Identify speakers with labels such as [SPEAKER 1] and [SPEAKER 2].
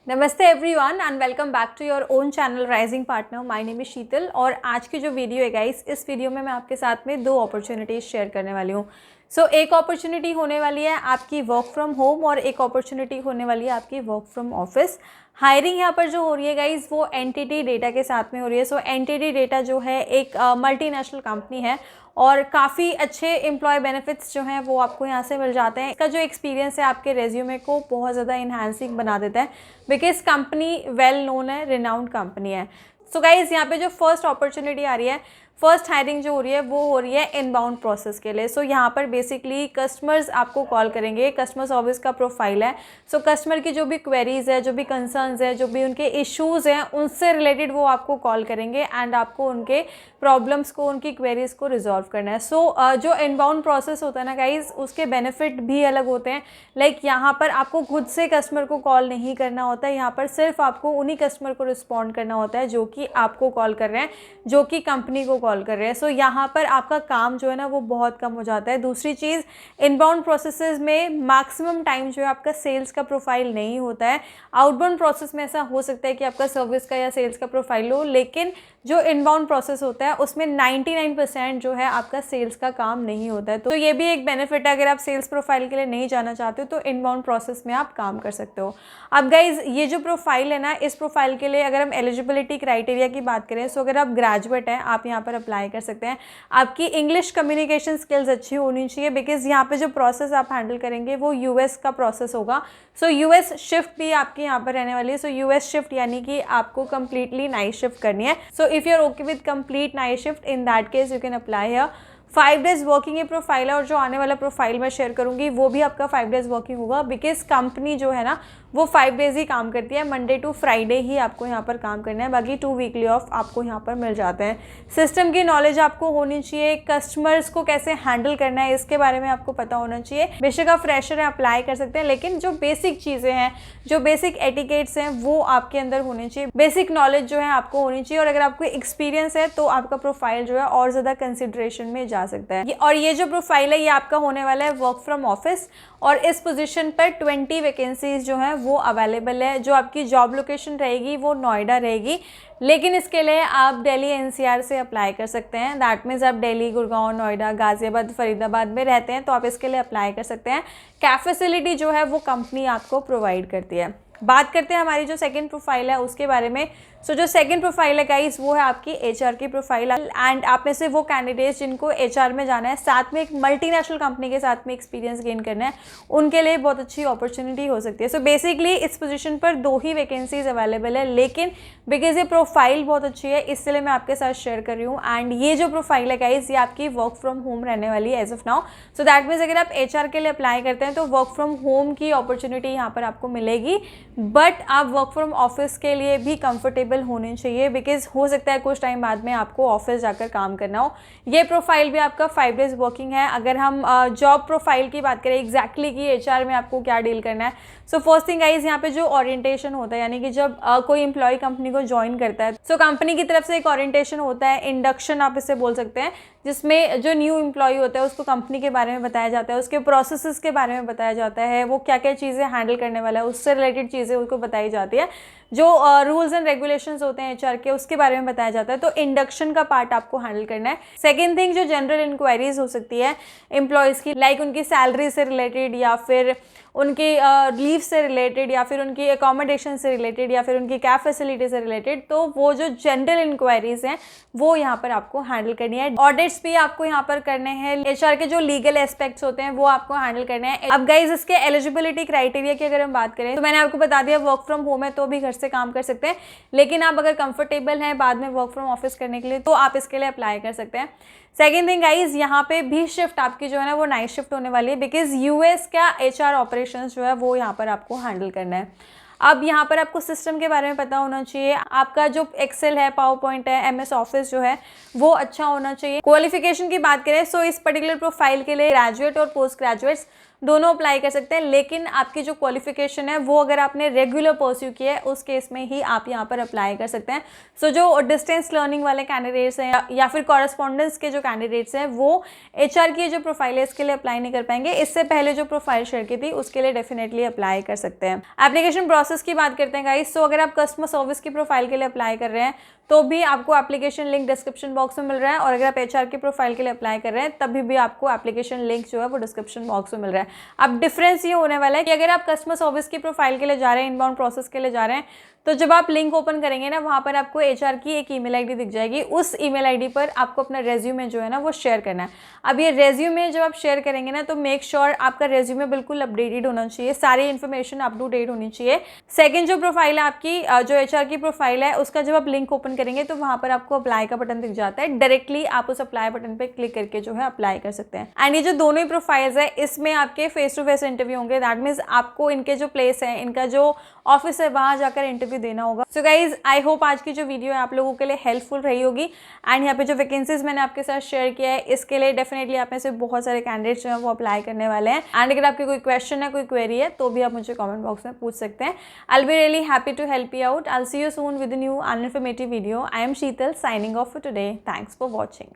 [SPEAKER 1] नमस्ते everyone and welcome back to your own channel rising partner. My name is Sheetal और आज की जो वीडियो है गाइस, इस वीडियो में मैं आपके साथ में दो अपॉर्चुनिटीज़ शेयर करने वाली हूँ। एक अपॉर्चुनिटी होने वाली है आपकी वर्क फ्रॉम होम और एक अपॉर्चुनिटी होने वाली है आपकी वर्क फ्रॉम ऑफिस। हायरिंग यहाँ पर जो हो रही है गाइस वो एनटीटी डेटा के साथ में हो रही है। एनटीटी डेटा जो है एक मल्टीनेशनल कंपनी है और काफ़ी अच्छे एम्प्लॉय बेनिफिट्स जो हैं वो आपको यहाँ से मिल जाते हैं। इसका जो एक्सपीरियंस है आपके रेज्यूमे को बहुत ज़्यादा इन्हांसिंग बना देता है बिकॉज कंपनी वेल नोन है, रिनाउंड कंपनी है। गाइज़ यहाँ पे जो फर्स्ट अपॉर्चुनिटी आ रही है, फर्स्ट हायरिंग जो हो रही है वो हो रही है इनबाउंड प्रोसेस के लिए। यहाँ पर बेसिकली कस्टमर्स आपको कॉल करेंगे, कस्टमर सर्विस का प्रोफाइल है। कस्टमर की जो भी क्वेरीज है, जो भी कंसर्न्स है, जो भी उनके इश्यूज़ हैं, उनसे रिलेटेड वो आपको कॉल करेंगे एंड आपको उनके प्रॉब्लम्स को, उनकी क्वेरीज को रिजॉल्व करना है। जो इनबाउंड प्रोसेस होता है ना गाइज, उसके बेनिफिट भी अलग होते हैं। यहाँ पर आपको खुद से कस्टमर को कॉल नहीं करना होता है, यहाँ पर सिर्फ आपको उन्हीं कस्टमर को रिस्पॉन्ड करना होता है जो कि आपको कॉल कर रहे हैं, जो कि कंपनी को कॉल कर रहे हैं। यहाँ पर आपका काम जो है ना वो बहुत कम हो जाता है। दूसरी चीज़, इनबाउंड प्रोसेसेस में मैक्सिमम टाइम जो है आपका सेल्स का प्रोफाइल नहीं होता है। आउटबाउंड प्रोसेस में ऐसा हो सकता है कि आपका सर्विस का या सेल्स का प्रोफाइल हो, लेकिन जो इनबाउंड प्रोसेस होता है उसमें 99% जो है आपका सेल्स का काम नहीं होता है। तो ये भी एक बेनिफिट है, अगर आप सेल्स प्रोफाइल के लिए नहीं जाना चाहते हो तो इनबाउंड प्रोसेस में आप काम कर सकते हो। अब गाइज ये जो प्रोफाइल है ना, इस प्रोफाइल के लिए अगर हम एलिजिबिलिटी क्राइटेरिया की बात करें, अगर आप ग्रेजुएट हैं आप यहाँ पर अप्लाई कर सकते हैं। आपकी इंग्लिश कम्युनिकेशन स्किल्स अच्छी होनी चाहिए बिकॉज यहाँ पे जो प्रोसेस आप हैंडल करेंगे वो यूएस का प्रोसेस होगा। यूएस शिफ्ट भी आपकी यहाँ पर रहने वाली है। यूएस शिफ्ट यानी कि आपको कंप्लीटली नाइट शिफ्ट करनी है। If you are okay with complete night shift, in that case you can apply here. 5 days working ये प्रोफाइल है और जो आने वाला प्रोफाइल मैं शेयर करूंगी वो भी आपका 5 डेज वर्किंग होगा बिकॉज कंपनी जो है ना वो 5 डेज ही काम करती है। मंडे टू फ्राइडे ही आपको यहाँ पर काम करना है, बाकी 2 वीकली ऑफ आपको यहाँ पर मिल जाते हैं। सिस्टम की नॉलेज आपको होनी चाहिए, कस्टमर्स को कैसे हैंडल करना है इसके बारे में आपको पता होना चाहिए। बेशक आप फ्रेशर हैं, अप्लाई कर सकते हैं, लेकिन जो बेसिक चीज़ें हैं, जो बेसिक एटिकेट्स हैं वो आपके अंदर होनी चाहिए। बेसिक नॉलेज जो है आपको होनी चाहिए और अगर आपको एक्सपीरियंस है तो आपका प्रोफाइल जो है और ज़्यादा कंसिडरेशन में जा सकता है। और ये जो प्रोफाइल है ये आपका होने वाला है वर्क फ्रॉम ऑफिस और इस पोजीशन पर 20 वैकेंसीज जो हैं वो अवेलेबल है। जो आपकी जॉब लोकेशन रहेगी वो नोएडा रहेगी, लेकिन इसके लिए आप दिल्ली एनसीआर से अप्लाई कर सकते हैं। दैट मीन्स आप दिल्ली, गुड़गांव, नोएडा, गाजियाबाद, फरीदाबाद में रहते हैं तो आप इसके लिए अप्लाई कर सकते हैं। कैब फैसिलिटी जो है वो कंपनी आपको प्रोवाइड करती है। बात करते हैं हमारी जो सेकंड प्रोफाइल है उसके बारे में। जो सेकंड प्रोफाइल है गाइस वो है आपकी एचआर की प्रोफाइल एंड आप में से वो कैंडिडेट्स जिनको एचआर में जाना है, साथ में एक मल्टीनेशनल कंपनी के साथ में एक्सपीरियंस गेन करना है, उनके लिए बहुत अच्छी अपॉर्चुनिटी हो सकती है। बेसिकली इस पोजीशन पर 2 ही वैकेंसीज अवेलेबल है, लेकिन बिकॉज ये प्रोफाइल बहुत अच्छी है इसलिए मैं आपके साथ शेयर कर रही हूँ। एंड ये जो प्रोफाइल है गाइस ये आपकी वर्क फ्रॉम होम रहने वाली है as of now. That means अगर आप एचआर के लिए अप्लाई करते हैं तो वर्क फ्रॉम होम की अपॉर्चुनिटी यहाँ पर आपको मिलेगी, बट आप वर्क फ्रॉम ऑफिस के लिए भी कंफर्टेबल होने चाहिए बिकॉज हो सकता है कुछ टाइम बाद में आपको ऑफिस जाकर काम करना हो। ये प्रोफाइल भी आपका 5 डेज वर्किंग है। अगर हम जॉब प्रोफाइल की बात करें एग्जैक्टली कि एचआर में आपको क्या डील करना है, फर्स्ट थिंग गाइज यहाँ पे जो ओरिएंटेशन होता है, यानी कि जब कोई एम्प्लॉय कंपनी को ज्वाइन करता है कंपनी की तरफ से एक ओरिएंटेशन होता है, इंडक्शन आप इसे बोल सकते हैं, जिसमें जो न्यू एम्प्लॉय होता है उसको कंपनी के बारे में बताया जाता है, उसके प्रोसेसेस के बारे में बताया जाता है, वो क्या क्या चीज़ें हैंडल करने वाला है उससे रिलेटेड चीज़ें उसको बताई जाती है, जो रूल्स एंड रेगुलेशंस होते हैं एचआर के उसके बारे में बताया जाता है। तो इंडक्शन का पार्ट आपको हैंडल करना है। सेकेंड थिंग, जो जनरल इंक्वायरीज हो सकती है एम्प्लॉयज़ की, लाइक उनकी सैलरी से रिलेटेड या फिर उनकी लीव से रिलेटेड या फिर उनकी एकोमोडेशन से रिलेटेड या फिर उनकी कैब फैसिलिटी से रिलेटेड, तो वो जो जनरल इंक्वायरीज हैं वो यहाँ पर आपको हैंडल करनी है। ऑडिट्स भी आपको यहाँ पर करने हैं। एचआर के जो लीगल एस्पेक्ट्स होते हैं वो आपको हैंडल करने हैं। अब गाइज इसके एलिजिबिलिटी क्राइटेरिया की अगर हम बात करें तो मैंने आपको बता दिया वर्क फ्रॉम होम है तो भी घर से काम कर सकते हैं, लेकिन आप अगर कंफर्टेबल हैं बाद में वर्क फ्रॉम ऑफिस करने के लिए तो आप इसके लिए अप्लाई कर सकते हैं। सेकेंड थिंग गाइज, यहाँ पे भी शिफ्ट आपकी जो है ना वो नाइट शिफ्ट होने वाली है बिकॉज यूएस का एचआर ऑपरेशंस जो है वो यहाँ पर आपको हैंडल करना है। अब यहाँ पर आपको सिस्टम के बारे में पता होना चाहिए, आपका जो एक्सेल है, पावर पॉइंट है, एमएस ऑफिस जो है वो अच्छा होना चाहिए। क्वालिफिकेशन की बात करें इस पर्टिकुलर प्रोफाइल के लिए ग्रेजुएट और पोस्ट ग्रेजुएट्स दोनों अप्लाई कर सकते हैं। लेकिन आपकी जो क्वालिफिकेशन है वो अगर आपने रेगुलर परस्यू किया है उस केस में ही आप यहाँ पर अप्लाई कर सकते हैं। सो जो डिस्टेंस लर्निंग वाले कैंडिडेट्स हैं या फिर कॉरेस्पॉन्डेंस के जो कैंडिडेट्स हैं वो HR की जो प्रोफाइल है इसके लिए अप्लाई नहीं कर पाएंगे। इससे पहले जो प्रोफाइल शेयर की थी उसके लिए डेफिनेटली अप्लाई कर सकते हैं। एप्लीकेशन प्रोसेस की बात करते हैं गाइस। सो अगर आप कस्टमर सर्विस की प्रोफाइल के लिए अप्लाई कर रहे हैं तो भी आपको एप्लीकेशन लिंक डिस्क्रिप्शन बॉक्स में मिल रहा है, और अगर आप HR की प्रोफाइल के लिए अप्लाई कर रहे हैं तभी भी आपको एप्लीकेशन लिंक जो है वो डिस्क्रिप्शन बॉक्स में मिल रहा है। अब डिफरेंस ये होने वाला है कि अगर आप कस्टमर सर्विस की प्रोफाइल के लिए जा रहे हैं, इनबाउंड प्रोसेस के लिए जा रहे हैं, तो जब आप लिंक ओपन करेंगे ना वहाँ पर आपको HR की एक ईमेल आईडी दिख जाएगी। उस ईमेल आईडी पर आपको अपना रेज्यूमे जो है ना वो शेयर करना है। अब ये रेज्यूमे जब आप शेयर करेंगे ना तो मेक श्योर आपका रेज्यूमे बिल्कुल अपडेटेड होना चाहिए, सारी इन्फॉर्मेशन अप टू डेट होनी चाहिए। सेकंड जो प्रोफाइल है आपकी, जो HR की प्रोफाइल है, उसका जब आप लिंक ओपन करेंगे तो वहाँ पर आपको अप्लाई का बटन दिख जाता है। डायरेक्टली आप उस अप्लाई बटन पर क्लिक करके जो है अप्लाई कर सकते हैं। एंड ये जो दोनों ही प्रोफाइल्स है इसमें आपके फेस टू फेस इंटरव्यू होंगे। दैट मीन्स आपको इनके जो प्लेस है, इनका जो ऑफिस है, वहाँ जाकर इंटरव्यू देना होगा। सो गाइज आई होप आज की जो वीडियो है आप लोगों के लिए हेल्पफुल रही होगी। एंड यहाँ पे जो वैकेंसीज मैंने आपके साथ शेयर किया है इसके लिए डेफिनेटली आप में से बहुत सारे कैंडिडेट्स जो हैं वो अप्लाई करने वाले हैं। एंड अगर आपकी कोई क्वेश्चन है, कोई क्वेरी है तो भी आप मुझे कमेंट बॉक्स में पूछ सकते हैं। I will be really happy to help you out. I will see you soon with a new uninformative video. I am Sheetal signing off for today. Thanks for watching.